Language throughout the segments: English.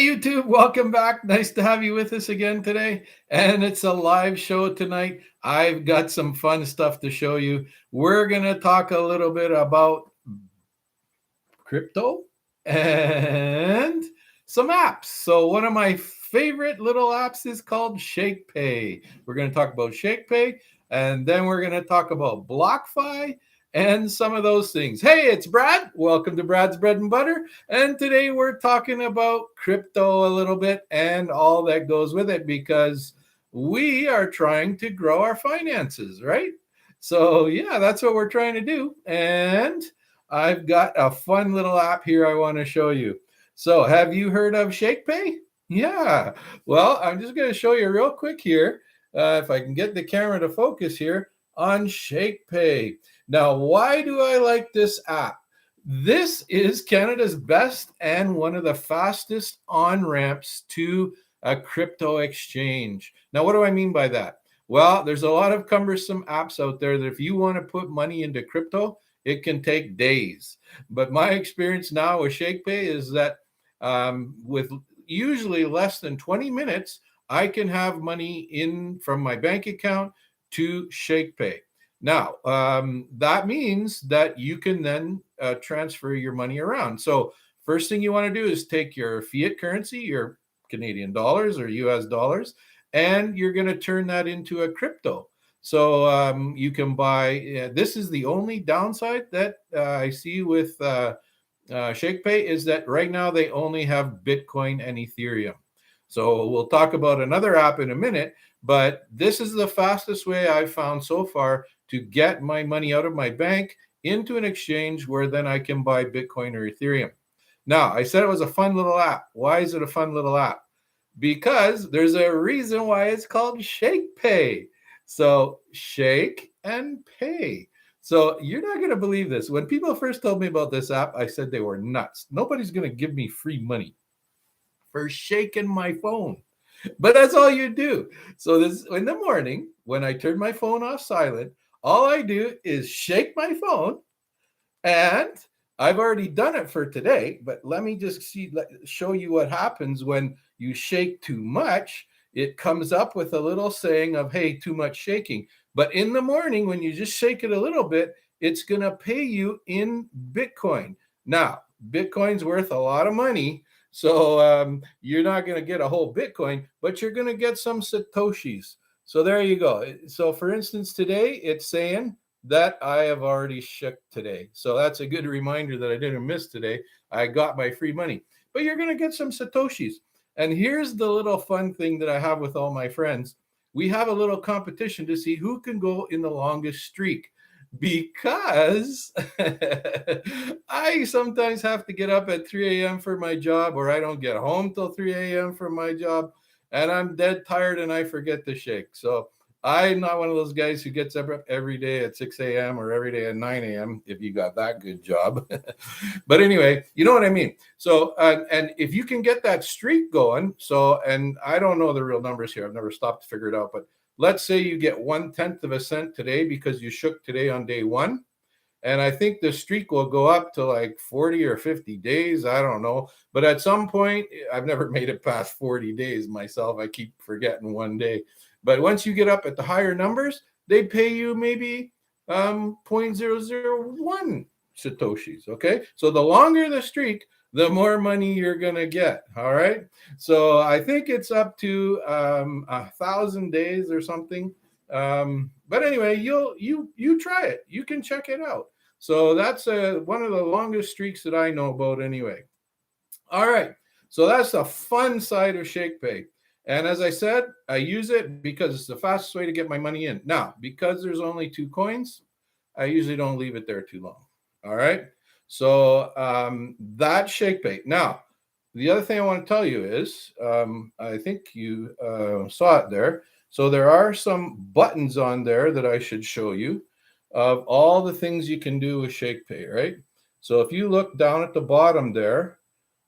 Hey YouTube, welcome back. Nice to have you with us again today. And it's a live show tonight. I've got some fun stuff to show you. We're going to talk a little bit about crypto and some apps. So one of my favorite little apps is called Shakepay. We're going to talk about Shakepay, and then we're going to talk about BlockFi and some of those things. Hey, it's Brad. Welcome to Brad's Bread and Butter. And today we're talking about crypto a little bit and all that goes with it, because we are trying to grow our finances, right? So yeah, that's what we're trying to do. And I've got a fun little app here I want to show you. So have you heard of Shakepay? Yeah. Well, I'm just going to show you real quick here, if I can get the camera to focus here, on Shakepay. Now, why do I like this app? This is Canada's best and one of the fastest on-ramps to a crypto exchange. Now, what do I mean by that? Well, there's a lot of cumbersome apps out there that if you want to put money into crypto, it can take days. But my experience now with Shakepay is that with usually less than 20 minutes, I can have money in from my bank account to Shakepay. Now, that means that you can then transfer your money around. So first thing you want to do is take your fiat currency, your Canadian dollars or US dollars, and you're going to turn that into a crypto. So you can buy, this is the only downside that I see with Shakepay, is that right now they only have Bitcoin and Ethereum. So we'll talk about another app in a minute, but this is the fastest way I've found so far to get my money out of my bank into an exchange where then I can buy Bitcoin or Ethereum. Now, I said it was a fun little app. Why is it a fun little app? Because there's a reason why it's called Shakepay. So shake and pay. So you're not going to believe this. When people first told me about this app, I said they were nuts. Nobody's going to give me free money for shaking my phone. But that's all you do. So this in the morning, when I turn my phone off silent, all I do is shake my phone. And I've already done it for today, but let me just show you what happens when you shake too much. It comes up with a little saying of, hey, too much shaking. But in the morning, when you just shake it a little bit, it's going to pay you in Bitcoin. Now, Bitcoin's worth a lot of money. So you're not going to get a whole Bitcoin, but you're going to get some Satoshis. So there you go. So for instance, today it's saying that I have already shook today. So that's a good reminder that I didn't miss today. I got my free money. But you're going to get some Satoshis. And here's the little fun thing that I have with all my friends. We have a little competition to see who can go in the longest streak, because I sometimes have to get up at 3 a.m. for my job, or I don't get home till 3 a.m. from my job, and I'm dead tired and I forget to shake. So I'm not one of those guys who gets up every day at 6 a.m. or every day at 9 a.m. if you got that good job. But anyway, you know what I mean? So, and if you can get that streak going, so, and I don't know the real numbers here. I've never stopped to figure it out, but let's say you get 1/10 of a cent today because you shook today on day one. And I think the streak will go up to like 40 or 50 days. I don't know. But at some point, I've never made it past 40 days myself. I keep forgetting one day. But once you get up at the higher numbers, they pay you maybe 0.001 Satoshis. Okay. So the longer the streak, the more money you're going to get. All right. So I think it's up to 1,000 days or something. But anyway, you try it. You can check it out. So that's one of the longest streaks that I know about anyway. All right. So that's the fun side of Shakepay. And as I said, I use it because it's the fastest way to get my money in. Now, because there's only 2 coins, I usually don't leave it there too long. All right. So that's Shakepay. Now, the other thing I want to tell you is, I think you saw it there. So there are some buttons on there that I should show you of all the things you can do with Shakepay, right? So if you look down at the bottom there,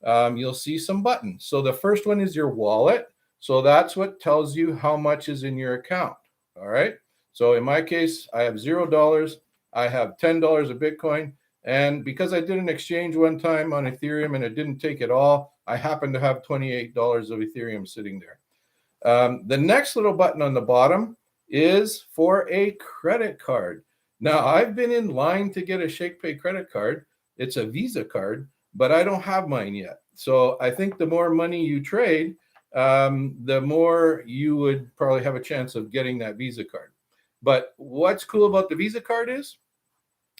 you'll see some buttons. So the first one is your wallet. So that's what tells you how much is in your account. All right. So in my case, I have $0. I have $10 of Bitcoin, And because I did an exchange one time on Ethereum and it didn't take it all, I happen to have $28 of Ethereum sitting there. The next little button on the bottom is for a credit card. Now, I've been in line to get a Shakepay credit card. It's a Visa card, but I don't have mine yet. So I think the more money you trade, the more you would probably have a chance of getting that Visa card. But what's cool about the Visa card is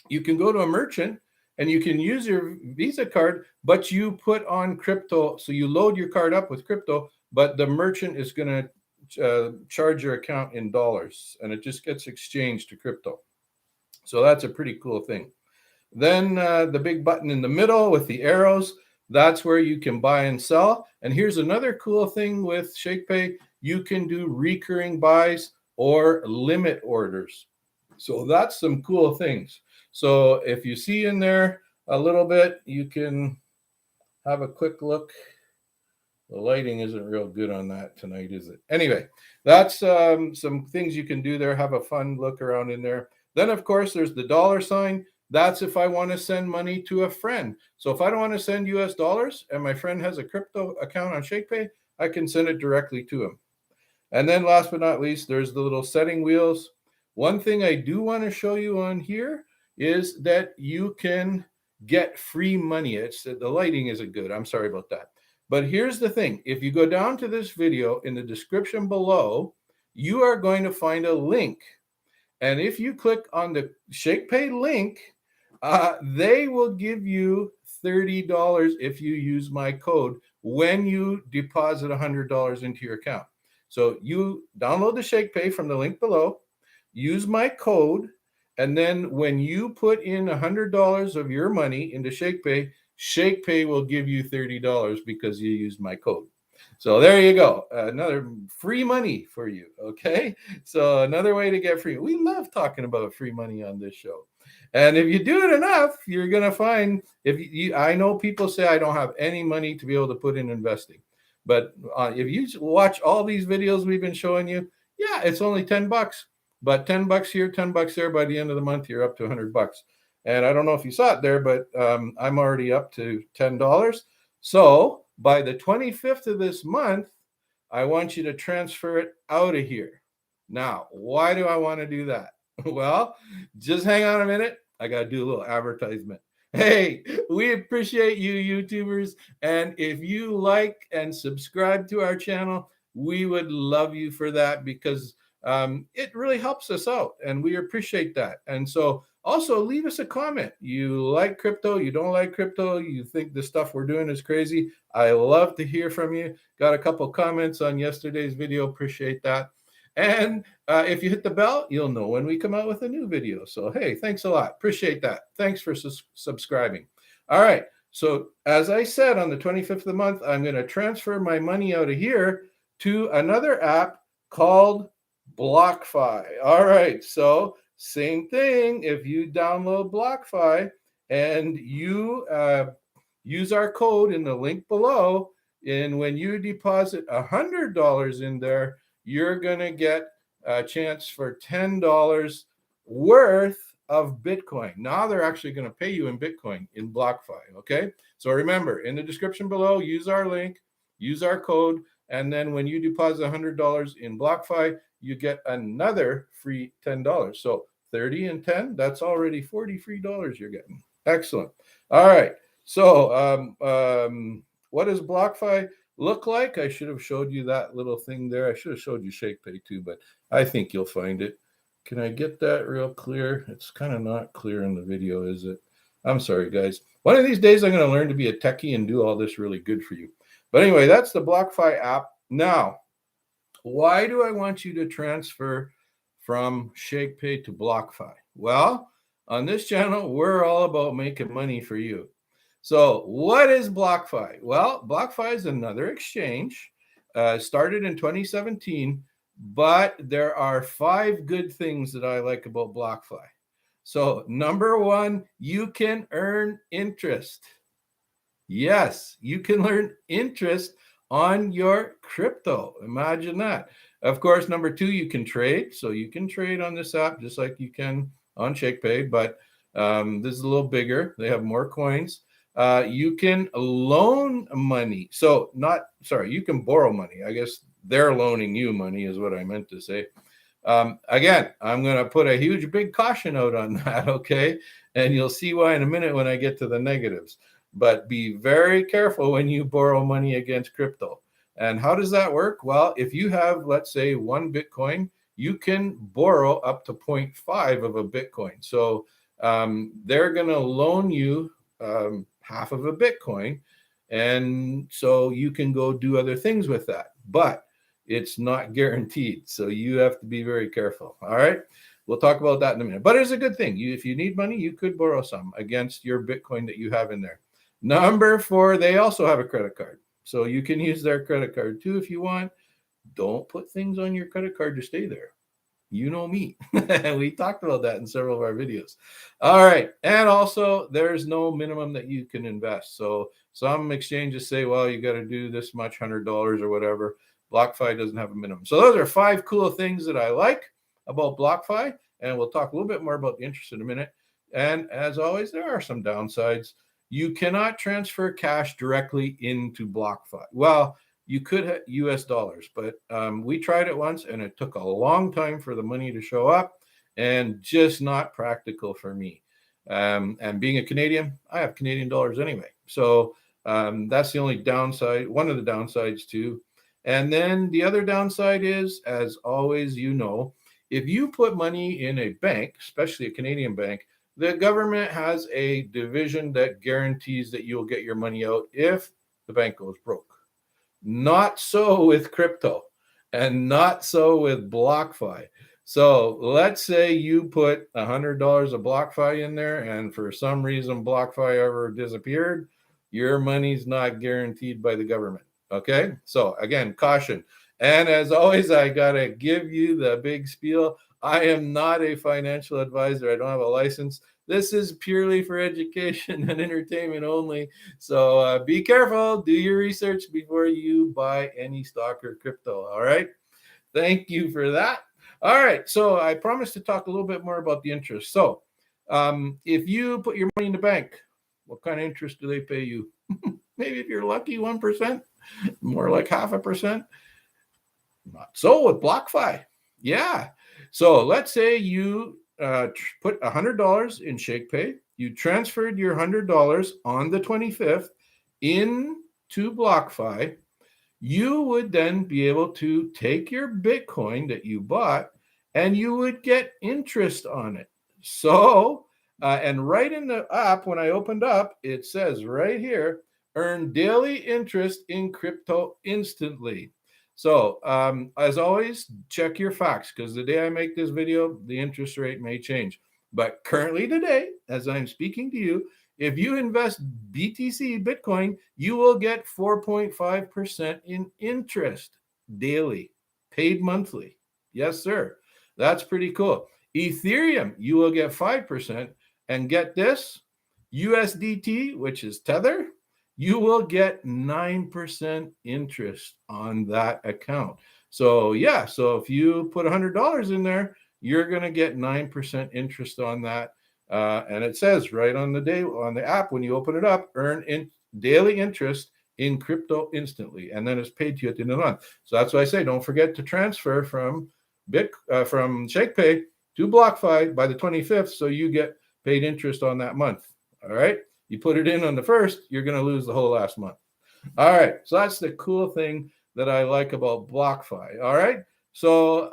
you can go to a merchant and you can use your Visa card, but you put on crypto. So you load your card up with crypto, but the merchant is going to charge your account in dollars, and it just gets exchanged to crypto. So that's a pretty cool thing. Then the big button in the middle with the arrows, that's where you can buy and sell. And here's another cool thing with Shakepay. You can do recurring buys or limit orders. So that's some cool things. So if you see in there a little bit, you can have a quick look. The lighting isn't real good on that tonight, is it? Anyway, that's some things you can do there. Have a fun look around in there. Then, of course, there's the dollar sign. That's if I want to send money to a friend. So if I don't want to send US dollars and my friend has a crypto account on Shakepay, I can send it directly to him. And then last but not least, there's the little setting wheels. One thing I do want to show you on here is that you can get free money. The lighting isn't good. I'm sorry about that. But here's the thing. If you go down to this video in the description below, you are going to find a link. And if you click on the Shakepay link, they will give you $30 if you use my code when you deposit $100 into your account. So you download the Shakepay from the link below, use my code, and then when you put in $100 of your money into Shakepay, Shakepay will give you $30 because you used my code. So there you go. Another free money for you. Okay. So another way to get free. We love talking about free money on this show. And if you do it enough, you're going to find I know people say I don't have any money to be able to put in investing. But if you watch all these videos we've been showing you, yeah, it's only $10. But $10 here, $10 there, by the end of the month, you're up to $100. And I don't know if you saw it there, but I'm already up to $10. So by the 25th of this month, I want you to transfer it out of here. Now, why do I want to do that? Well, just hang on a minute. I got to do a little advertisement. Hey, we appreciate you, YouTubers. And if you like and subscribe to our channel, we would love you for that because it really helps us out. And we appreciate that. And so also leave us a comment. You like crypto, you don't like crypto, you think the stuff we're doing is crazy. I love to hear from you. Got a couple comments on yesterday's video. Appreciate that. And if you hit the bell, you'll know when we come out with a new video. So, hey, thanks a lot. Appreciate that. Thanks for subscribing. All right. So as I said, on the 25th of the month, I'm going to transfer my money out of here to another app called BlockFi. All right. So same thing. If you download BlockFi and you use our code in the link below, and when you deposit $100 in there, you're going to get a chance for $10 worth of Bitcoin. Now they're actually going to pay you in Bitcoin in BlockFi. Okay. So remember, in the description below, use our link, use our code. And then when you deposit $100 in BlockFi, you get another free $10. So 30 and 10, that's already 40 free dollars you're getting. Excellent. All right. So what does BlockFi look like? I should have showed you that little thing there. I should have showed you Shakepay too, but I think you'll find it. Can I get that real clear? It's kind of not clear in the video, is it? I'm sorry, guys. One of these days, I'm going to learn to be a techie and do all this really good for you. But anyway, that's the BlockFi app. Now, why do I want you to transfer from Shakepay to BlockFi? Well, on this channel, we're all about making money for you. So what is BlockFi? Well, BlockFi is another exchange, started in 2017, but there are 5 good things that I like about BlockFi. So number 1, you can earn interest. Yes, you can earn interest on your crypto. Imagine that. Of course, number 2, you can trade. So you can trade on this app just like you can on Shakepay, but This is a little bigger. They have more coins. You can loan money. You can borrow money. I guess they're loaning you money is what I meant to say. Again, I'm going to put a huge, big caution out on that, okay? And you'll see why in a minute when I get to the negatives. But be very careful when you borrow money against crypto. And how does that work? Well, if you have, let's say, 1 Bitcoin, you can borrow up to 0.5 of a Bitcoin. So they're going to loan you half of a Bitcoin. And so you can go do other things with that. But it's not guaranteed. So you have to be very careful. All right. We'll talk about that in a minute. But it's a good thing. If you need money, you could borrow some against your Bitcoin that you have in there. Number 4, they also have a credit card. So you can use their credit card too if you want. Don't put things on your credit card to stay there. You know me. We talked about that in several of our videos. All right. And also, there's no minimum that you can invest. So some exchanges say, well, you got to do this much, $100 or whatever. BlockFi doesn't have a minimum. So those are 5 cool things that I like about BlockFi. And we'll talk a little bit more about the interest in a minute. And as always, there are some downsides. You cannot transfer cash directly into BlockFi. Well, you could have US dollars, but we tried it once and it took a long time for the money to show up and just not practical for me. And being a Canadian, I have Canadian dollars anyway. So that's the only downside, one of the downsides too. And then the other downside is, as always, if you put money in a bank, especially a Canadian bank, the government has a division that guarantees that you'll get your money out if the bank goes broke. Not so with crypto and not so with BlockFi. So let's say you put $100 of BlockFi in there and for some reason BlockFi ever disappeared, your money's not guaranteed by the government. Okay, so again, caution. And as always, I got to give you the big spiel. I am not a financial advisor. I don't have a license. This is purely for education and entertainment only. So be careful. Do your research before you buy any stock or crypto. All right. Thank you for that. All right. So I promised to talk a little bit more about the interest. So if you put your money in the bank, what kind of interest do they pay you? Maybe if you're lucky, 1%, more like 0.5%. Not so with BlockFi. Yeah. So let's say you put $100 in Shakepay. You transferred your $100 on the 25th into BlockFi. You would then be able to take your Bitcoin that you bought and you would get interest on it. So, and right in the app, when I opened up, it says right here, earn daily interest in crypto instantly. So as always, check your facts because the day I make this video, the interest rate may change. But currently today, as I'm speaking to you, if you invest BTC Bitcoin, you will get 4.5% in interest daily, paid monthly. Yes, sir. That's pretty cool. Ethereum, you will get 5%. And get this, USDT, which is Tether, you will get 9% interest on that account. So yeah, so if you put $100 in there, you're going to get 9% interest on that. And it says right on the app, when you open it up, earn daily interest in crypto instantly. And then it's paid to you at the end of the month. So that's why I say, don't forget to transfer from Shakepay to BlockFi by the 25th. So you get paid interest on that month. All right. You put it in on the 1st, you're going to lose the whole last month. All right. So that's the cool thing that I like about BlockFi. All right. So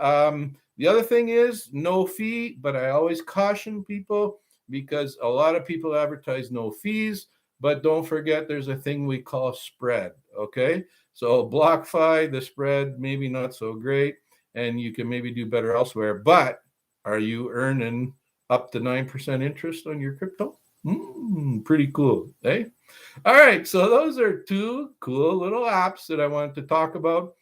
the other thing is no fee, but I always caution people because a lot of people advertise no fees, but don't forget there's a thing we call spread. Okay. So BlockFi, the spread, maybe not so great, and you can maybe do better elsewhere, but are you earning up to 9% interest on your crypto? Pretty cool, eh? All right, so those are 2 cool little apps that I wanted to talk about.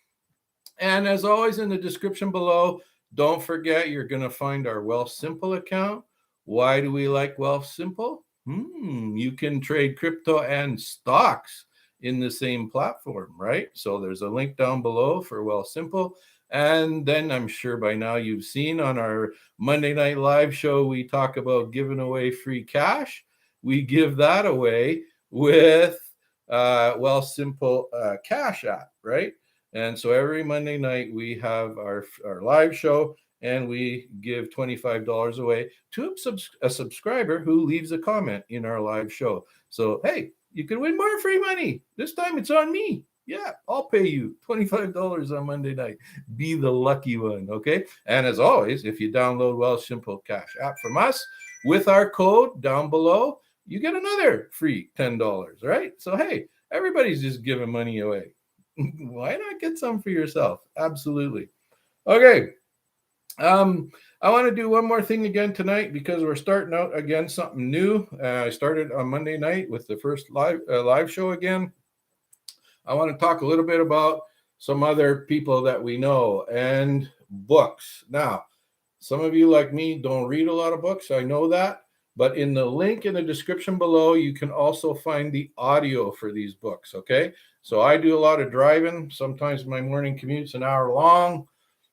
And as always, in the description below, don't forget you're going to find our Wealthsimple account. Why do we like Wealthsimple? You can trade crypto and stocks in the same platform, right? So there's a link down below for Wealthsimple. And then I'm sure by now you've seen on our Monday Night Live show, we talk about giving away free cash. We give that away with Simple Cash app, right? And so every Monday night we have our live show, and we give $25 away to a subscriber who leaves a comment in our live show. So, hey, you can win more free money. This time it's on me. Yeah, I'll pay you $25 on Monday night. Be the lucky one, okay? And as always, if you download Simple Cash app from us with our code down below, you get another free $10, right? So, hey, everybody's just giving money away. Why not get some for yourself? Absolutely. Okay. I want to do one more thing again tonight because we're starting out again something new. I started on Monday night with the first live show again. I want to talk a little bit about some other people that we know and books. Now, some of you like me don't read a lot of books. I know that. But in the link in the description below, you can also find the audio for these books, okay? So I do a lot of driving. Sometimes my morning commute's an hour long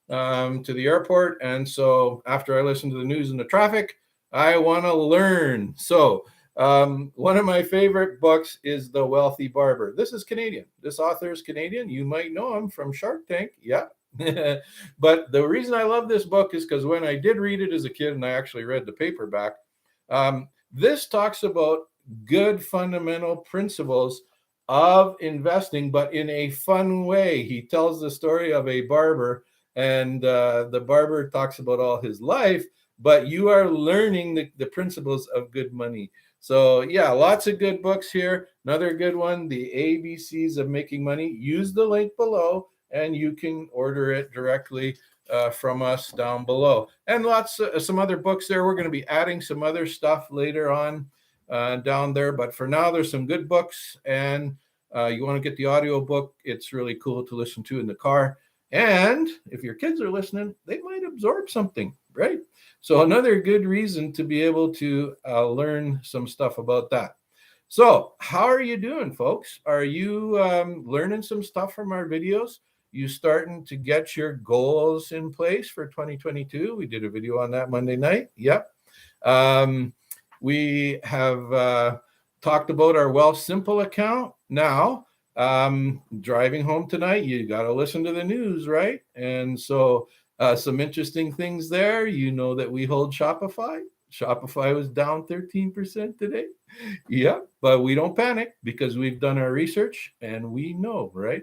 to the airport. And so after I listen to the news and the traffic, I want to learn. So one of my favorite books is The Wealthy Barber. This is Canadian. This author is Canadian. You might know him from Shark Tank. Yeah. But the reason I love this book is because when I did read it as a kid, and I actually read the paperback, this talks about good fundamental principles of investing, but in a fun way. He tells the story of a barber, and the barber talks about all his life, but you are learning the principles of good money. So yeah, lots of good books here. Another good one, The ABCs of Making Money. Use the link below, and you can order it directly from us down below. And lots some other books there. We're going to be adding some other stuff later on down there. But for now, there's some good books. And you want to get the audio book. It's really cool to listen to in the car. And if your kids are listening, they might absorb something, right? So another good reason to be able to learn some stuff about that. So how are you doing, folks? Are you learning some stuff from our videos? You starting to get your goals in place for 2022? We did a video on that Monday night. Yep. We have talked about our Wealth Simple account. Now, driving home tonight, you got to listen to the news, right? And so some interesting things there. You know that we hold Shopify. Shopify was down 13% today. Yeah, but we don't panic because we've done our research and we know, right?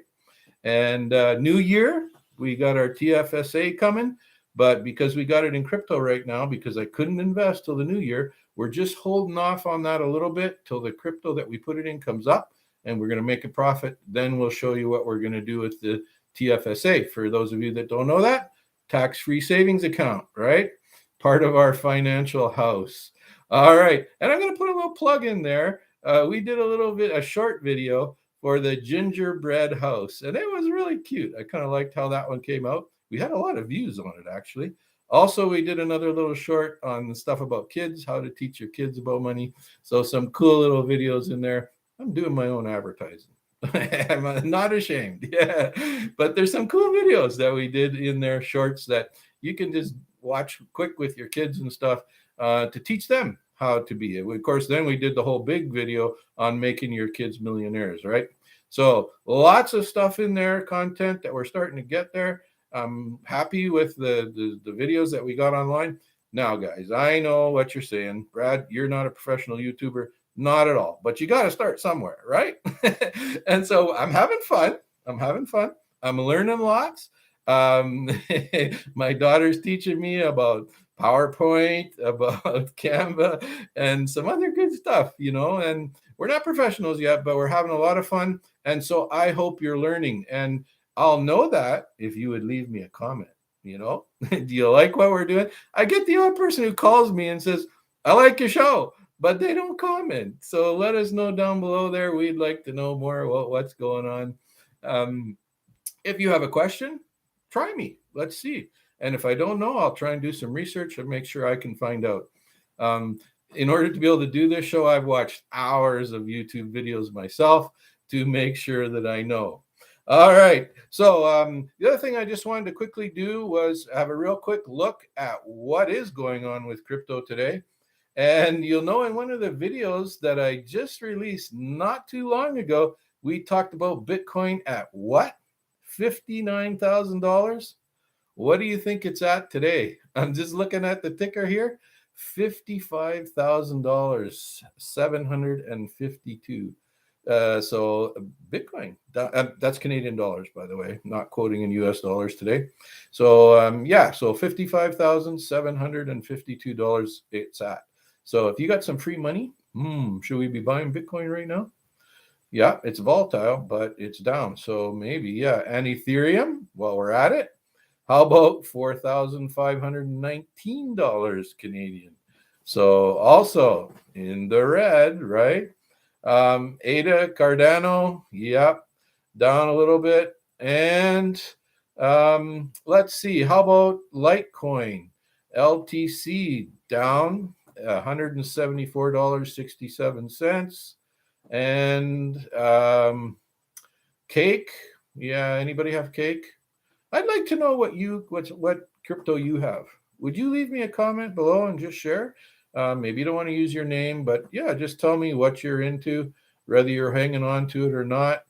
And new year, we got our TFSA coming, but because we got it in crypto right now, because I couldn't invest till the new year, we're just holding off on that a little bit till the crypto that we put it in comes up, and we're going to make a profit. Then we'll show you what we're going to do with the TFSA. For those of you that don't know that, tax-free savings account, right? Part of our financial house. All right. And I'm going to put a little plug in there. We did a short video for the gingerbread house, and it was really cute. I kind of liked how that one came out. We had a lot of views on it, actually. Also, we did another little short on the stuff about kids, how to teach your kids about money. So some cool little videos in there. I'm doing my own advertising. I'm not ashamed. Yeah. But there's some cool videos that we did in there, shorts that you can just watch quick with your kids and stuff to teach them how to be. Of course, then we did the whole big video on making your kids millionaires, right? So lots of stuff in there, content that we're starting to get there. I'm happy with the videos that we got online. Now, guys, I know what you're saying. Brad, you're not a professional YouTuber. Not at all. But you got to start somewhere, right? And so I'm having fun. I'm learning lots. My daughter's teaching me about PowerPoint, about Canva, and some other good stuff, and we're not professionals yet, but we're having a lot of fun. And so I hope you're learning. And I'll know that if you would leave me a comment, do you like what we're doing? I get the odd person who calls me and says, I like your show, but they don't comment. So let us know down below there. We'd like to know more about what's going on. If you have a question, try me. Let's see. And if I don't know, I'll try and do some research and make sure I can find out. In order to be able to do this show, I've watched hours of YouTube videos myself to make sure that I know. All right. So the other thing I just wanted to quickly do was have a real quick look at what is going on with crypto today. And you'll know in one of the videos that I just released not too long ago, we talked about Bitcoin at what? $59,000? What do you think it's at today? I'm just looking at the ticker here. $55,000, 752. So Bitcoin, that's Canadian dollars, by the way, not quoting in US dollars today. So yeah, so $55,752 it's at. So if you got some free money, should we be buying Bitcoin right now? Yeah, it's volatile, but it's down. So maybe, yeah. And Ethereum, while we're at it, how about $4,519 Canadian? So also in the red, right? ADA, Cardano, yep, down a little bit. And let's see, how about Litecoin? LTC down $174.67. And Cake, yeah, anybody have Cake? I'd like to know what crypto you have. Would you leave me a comment below and just share? Maybe you don't want to use your name, but yeah, just tell me what you're into, whether you're hanging on to it or not.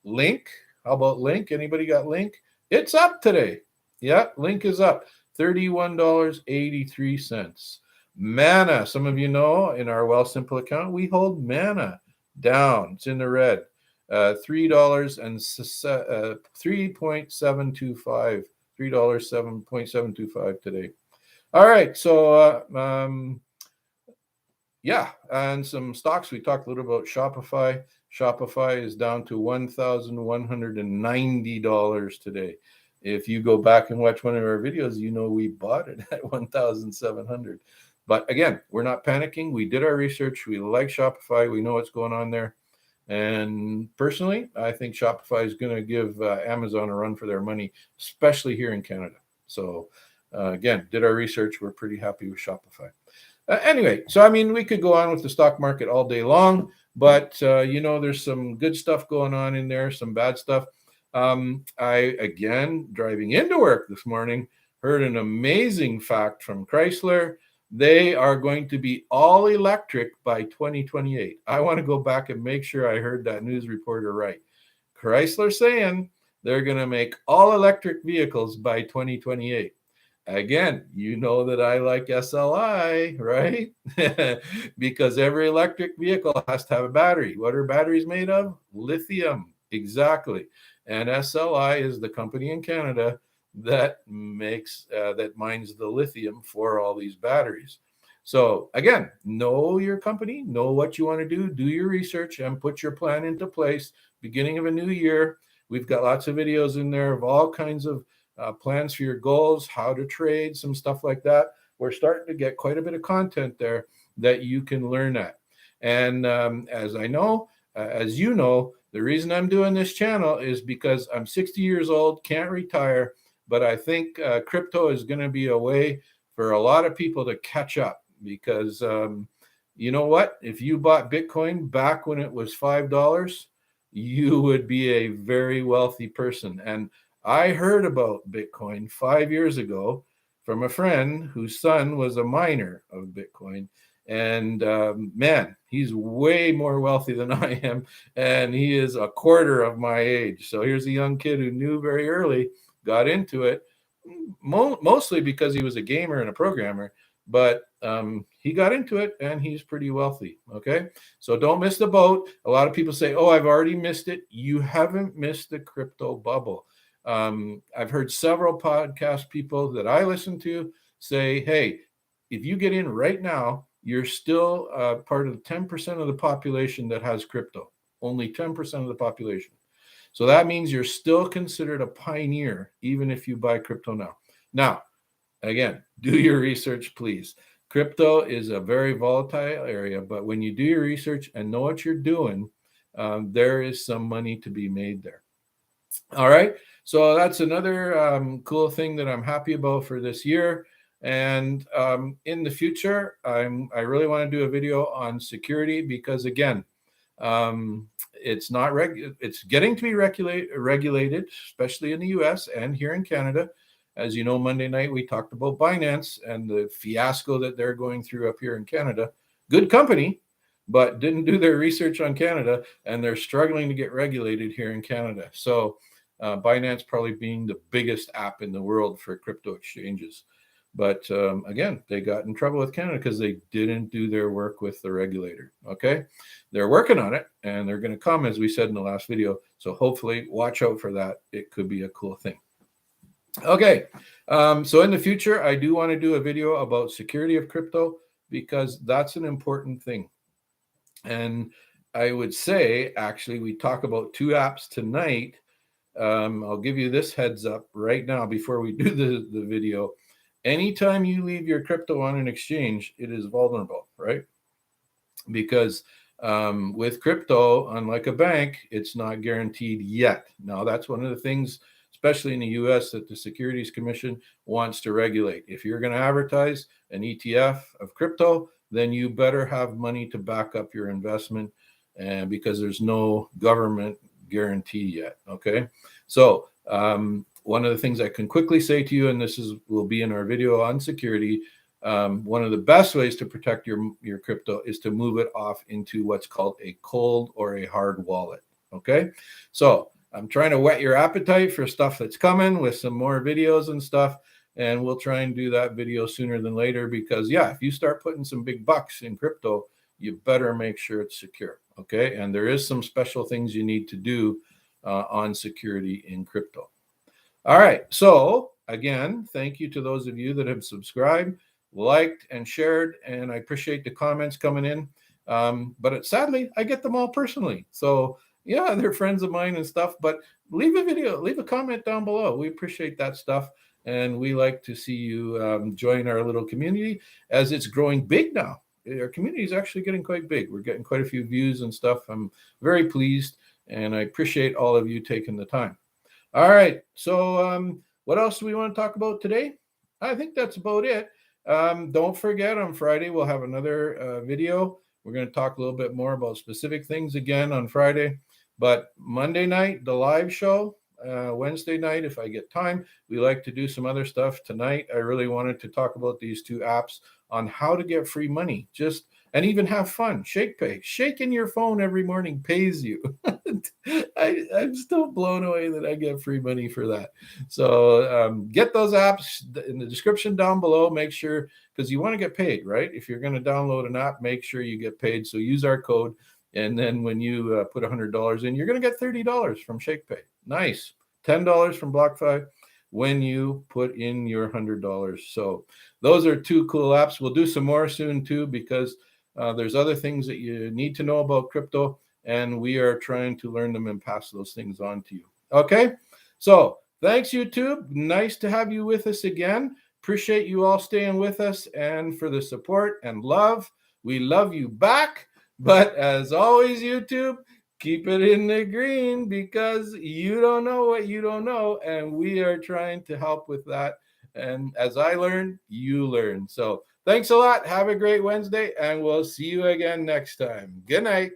Link, how about Link? Anybody got Link? It's up today. Yeah, Link is up $31.83. Mana, some of you know in our Wealthsimple account, we hold Mana down. It's in the red. $3 and 3.725, $3.7.725 today. All right, so yeah, and some stocks. We talked a little about Shopify. Shopify is down to $1,190 today. If you go back and watch one of our videos, you know we bought it at 1,700. But again, we're not panicking. We did our research. We like Shopify. We know what's going on there. And personally, I think Shopify is going to give Amazon a run for their money, especially here in Canada. So again, did our research. We're pretty happy with Shopify. Anyway, so I mean, we could go on with the stock market all day long, but you know, there's some good stuff going on in there, some bad stuff. Again, driving into work this morning, heard an amazing fact from Chrysler. They are going to be all electric by 2028. I want to go back and make sure I heard that news reporter right. Chrysler saying they're going to make all electric vehicles by 2028. Again, you know that I like SLI, right? Because every electric vehicle has to have a battery. What are batteries made of? Lithium. Exactly. And SLI is the company in Canada that makes that mines the lithium for all these batteries. So again, know your company, know what you want to do your research and put your plan into place. Beginning of a new year, we've got lots of videos in there of all kinds of plans for your goals, how to trade, some stuff like that. We're starting to get quite a bit of content there that you can learn at. And as I know, as you know, the reason I'm doing this channel is because I'm 60 years old, can't retire, but I think crypto is going to be a way for a lot of people to catch up because you know what? If you bought Bitcoin back when it was $5, you would be a very wealthy person. And I heard about Bitcoin 5 years ago from a friend whose son was a miner of Bitcoin. And man, he's way more wealthy than I am. And he is a quarter of my age. So here's a young kid who knew very early, got into it, mostly because he was a gamer and a programmer. But he got into it and he's pretty wealthy. Okay. So don't miss the boat. A lot of people say, oh, I've already missed it. You haven't missed the crypto bubble. I've heard several podcast people that I listen to say, hey, if you get in right now, you're still part of the 10% of the population that has crypto, only 10% of the population. So that means you're still considered a pioneer, even if you buy crypto now. Now, again, do your research, please. Crypto is a very volatile area, but when you do your research and know what you're doing, there is some money to be made there. All right. So that's another cool thing that I'm happy about for this year. And in the future, I really want to do a video on security because, again, It's not it's getting to be regulated, especially in the US and here in Canada. As you know, Monday night we talked about Binance and the fiasco that they're going through up here in Canada. Good company, but didn't do their research on Canada, and they're struggling to get regulated here in Canada. So Binance probably being the biggest app in the world for crypto exchanges. But again, they got in trouble with Canada because they didn't do their work with the regulator. Okay. They're working on it, and they're going to come, as we said in the last video. So hopefully watch out for that. It could be a cool thing. Okay. So in the future, I do want to do a video about security of crypto because that's an important thing. And I would say, actually, we talk about 2 apps tonight. I'll give you this heads up right now before we do the video. Anytime you leave your crypto on an exchange, it is vulnerable, right? Because with crypto, unlike a bank, it's not guaranteed yet. Now, that's one of the things, especially in the US, that the Securities Commission wants to regulate. If you're going to advertise an ETF of crypto, then you better have money to back up your investment, and because there's no government guarantee yet. Okay. So one of the things I can quickly say to you, and this will be in our video on security, one of the best ways to protect your crypto is to move it off into what's called a cold or a hard wallet. Okay. So I'm trying to whet your appetite for stuff that's coming with some more videos and stuff. And we'll try and do that video sooner than later because, yeah, if you start putting some big bucks in crypto, you better make sure it's secure. Okay. And there is some special things you need to do on security in crypto. All right. So again, thank you to those of you that have subscribed, liked, and shared. And I appreciate the comments coming in. But sadly, I get them all personally. So yeah, they're friends of mine and stuff. But leave a comment down below. We appreciate that stuff. And we like to see you join our little community as it's growing big now. Our community is actually getting quite big. We're getting quite a few views and stuff. I'm very pleased, and I appreciate all of you taking the time. All right. So what else do we want to talk about today? I think that's about it. Don't forget, on Friday, we'll have another video. We're going to talk a little bit more about specific things again on Friday. But Monday night, the live show. Wednesday night, if I get time, we like to do some other stuff. Tonight, I really wanted to talk about these 2 apps on how to get free money, and even have fun. Shakepay, shaking your phone every morning pays you. I'm still blown away that I get free money for that. So get those apps in the description down below. Make sure, because you want to get paid, right? If you're going to download an app, make sure you get paid. So use our code. And then when you put $100 in, you're going to get $30 from Shakepay. Nice. $10 from BlockFi when you put in your $100. So those are 2 cool apps. We'll do some more soon too, because there's other things that you need to know about crypto, and we are trying to learn them and pass those things on to you. Okay. So thanks, YouTube. Nice to have you with us again. Appreciate you all staying with us and for the support and love. We love you back. But as always, YouTube, keep it in the green because you don't know what you don't know. And we are trying to help with that. And as I learn, you learn. So thanks a lot. Have a great Wednesday, and we'll see you again next time. Good night.